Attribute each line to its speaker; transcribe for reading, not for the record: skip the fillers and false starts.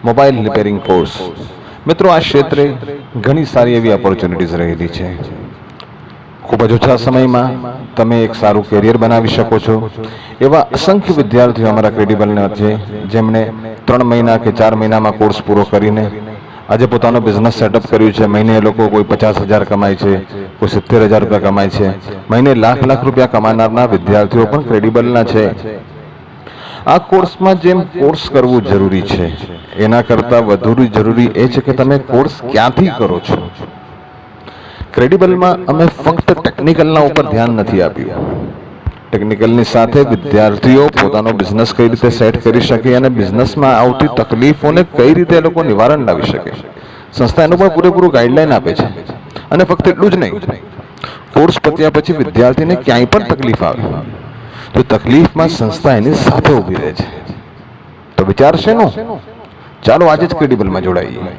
Speaker 1: Mobile repairing course. મિત્રો, આ ક્ષેત્રે ઘણી સારી એવી ઓપોર્ચ્યુનિટીઝ રહેલી છે. ખૂબ જ ઓછા સમયમાં તમે એક સારું કેરિયર બનાવી શકો છો. એવા અસંખ્ય વિદ્યાર્થીઓ અમારા ક્રેડિબલના છે જેમણે 3 મહિના કે 4 મહિનામાં કોર્સ પૂરો કરીને આજે પોતાનો બિઝનેસ સેટઅપ કર્યું છે. મહિને એ લોકો કોઈ 50,000 કમાય છે, કોઈ 70,000 રૂપિયા કમાય છે. મહિને લાખ રૂપિયા કમાનારના વિદ્યાર્થીઓ પણ ક્રેડિબલના છે. આ કોર્સમાં જેમ કોર્સ કરવું જરૂરી છે, એના કરતાં વધુ જરૂરી એ છે કે તમે કોર્સ ક્યાંથી કરો છો. ક્રેડિબલમાં અમે ફક્ત ટેકનિકલના ઉપર ધ્યાન નથી આપ્યું. ટેકનિકલની સાથે વિદ્યાર્થીઓ પોતાનો બિઝનેસ કઈ રીતે સેટ કરી શકે અને બિઝનેસમાં આવતી તકલીફોને કઈ રીતે એ લોકો નિવારણ લાવી શકે, સંસ્થા એનું પણ પૂરેપૂરું ગાઈડલાઈન આપે છે. અને ફક્ત એટલું જ નહીં, કોર્સ પત્યા પછી વિદ્યાર્થીને ક્યાંય પણ તકલીફ આવે તો તકલીફમાં સંસ્થા એની સાથે ઊભી રહે છે. તો વિચાર શેનો? ચાલો આજે જ ક્રેડિબલમાં જોડાઈએ.